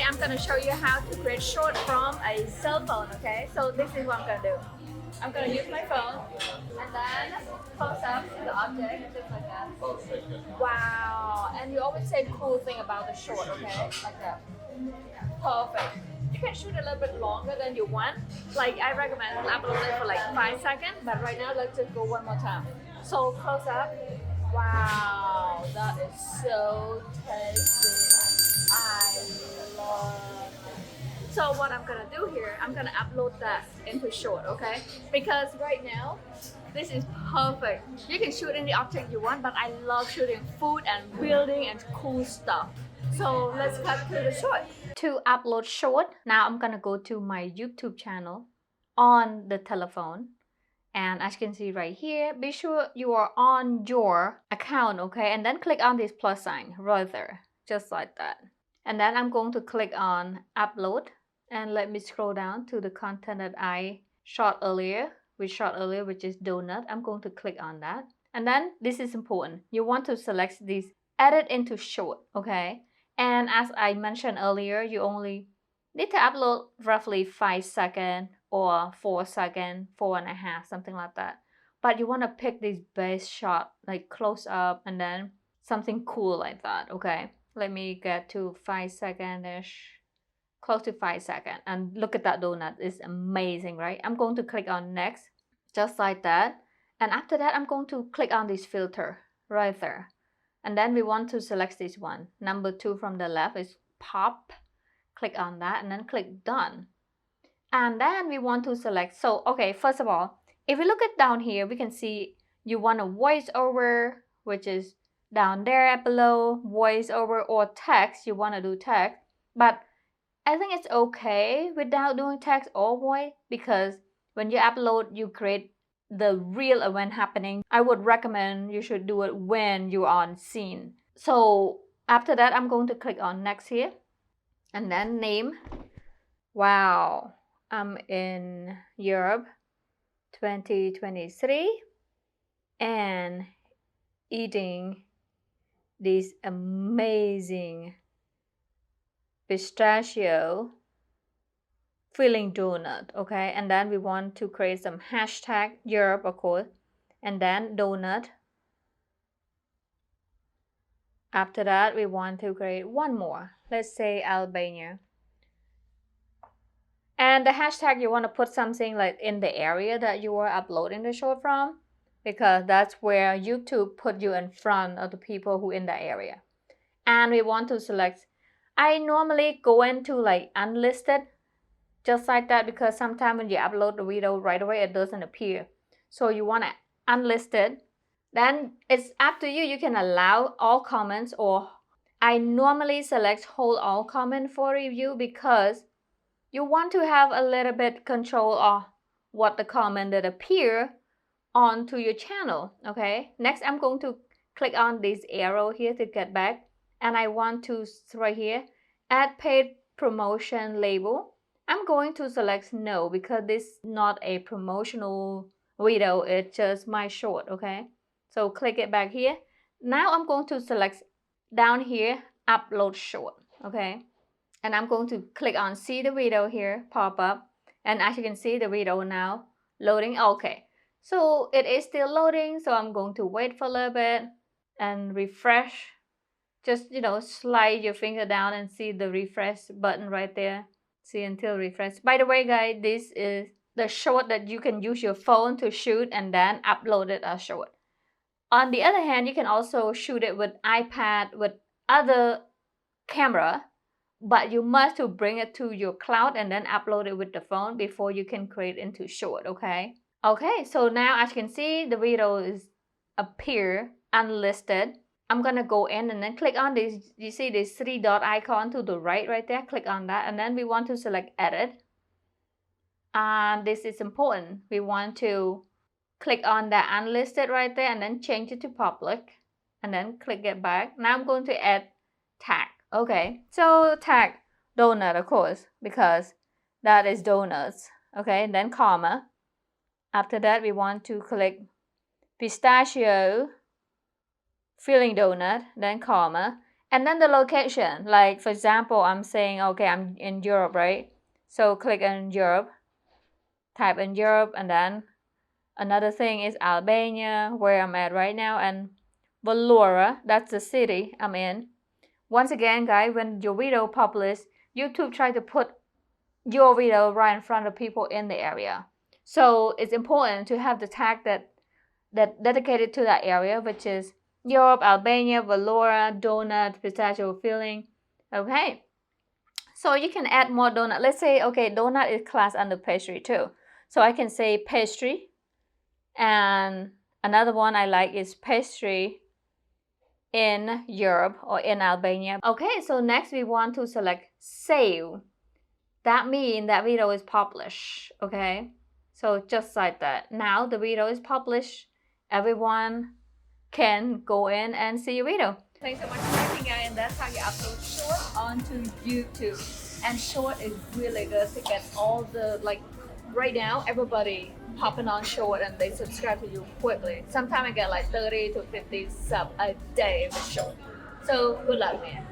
I'm gonna show you how to create short from a cell phone, okay? So this is what I'm gonna do. I'm gonna use my phone and then close up the object and just like that. Wow, and you always say cool thing about the short, okay? Like that. Perfect. You can shoot a little bit longer than you want. Like I recommend upload it for like 5 seconds, but right now let's just go one more time. So close up. Wow, that is so tasty. I love it. So what I'm gonna do here, I'm gonna upload that into short, okay? Because right now, this is perfect. You can shoot any object you want, but I love shooting food and building and cool stuff. So let's cut to the short. To upload short, now I'm gonna go to my YouTube channel on the telephone. And as you can see right here, be sure you are on your account, okay? And then click on this plus sign right there, just like that. And then I'm going to click on upload. And let me scroll down to the content that I shot earlier, which is donut. I'm going to click on that. And then this is important. You want to select this edit into short, okay? And as I mentioned earlier, you only need to upload roughly 5 seconds or 4 seconds, 4.5, something like that. But you want to pick this base shot, like close up and then something cool like that, okay? Let me get to 5 seconds-ish, close to 5 seconds. And look at that donut, it's amazing, right? I'm going to click on next, just like that. And after that, I'm going to click on this filter right there. And then we want to select this one. Number 2 from the left is pop. Click on that and then click done. And then we want to select, so okay, first of all, if we look at down here, we can see you want a voiceover, which is down there below, voiceover or text, you want to do text. But I think it's okay without doing text or voice, because when you upload, you create the real event happening. I would recommend you should do it when you're on scene. So after that, I'm going to click on next here and then name. Wow, I'm in Europe 2023 and eating this amazing pistachio filling donut, okay? And then we want to create some hashtag Europe, of course, and then donut. After that, we want to create one more, let's say Albania. And the hashtag, you want to put something like in the area that you are uploading the short from, because that's where YouTube put you in front of the people who in that area. And we want to select, I normally go into like unlisted, just like that, because sometimes when you upload the video right away, it doesn't appear. So you want to unlisted. Then it's up to you. You can allow all comments, or I normally select hold all comment for review, because you want to have a little bit control of what the comment that appear onto your channel, okay? Next, I'm going to click on this arrow here to get back, and I want to right here add paid promotion label. I'm going to select no, because this is not a promotional video, it's just my short, okay? So click it back here. Now I'm going to select down here upload short, okay? And I'm going to click on see the video here pop up, and as you can see, the video now loading. Okay, so it is still loading, so I'm going to wait for a little bit and refresh. Just, you know, slide your finger down and see the refresh button right there. See until refresh. By the way, guys, this is the short that you can use your phone to shoot and then upload it as short. On the other hand, you can also shoot it with iPad, with other camera, but you must to bring it to your cloud and then upload it with the phone before you can create into short, okay? Okay, so now as you can see, the video is appear unlisted. I'm gonna go in and then click on this. You see this 3 dot icon to the right there, click on that, and then we want to select edit. And this is important. We want to click on the unlisted right there and then change it to public, and then click it back. Now I'm going to add tag. Okay, so tag donut, of course, because that is donuts. Okay, and then comma. After that, we want to click pistachio filling donut, then comma, And then the location, like for example, I'm saying, okay, I'm in Europe, right? So click on Europe, type in Europe, and then another thing is Albania, where I'm at right now, and Vlora, that's the city I'm in. Once again, guys, when your video published, YouTube try to put your video right in front of people in the area. So it's important to have the tag that dedicated to that area, which is Europe, Albania, Vlora, donut, pistachio filling. Okay. So you can add more donut. Let's say, okay, donut is classed under pastry too. So I can say pastry. And another one I like is pastry in Europe or in Albania. Okay, so next we want to select save. That means that video is published. Okay, so just like that. Now the video is published. Everyone can go in and see your video. Thanks so much for watching, guys, and that's how you upload short onto YouTube. And short is really good to get all the, like, right now everybody popping on short and they subscribe to you quickly. Sometimes I get like 30 to 50 sub a day with short. So good luck, man.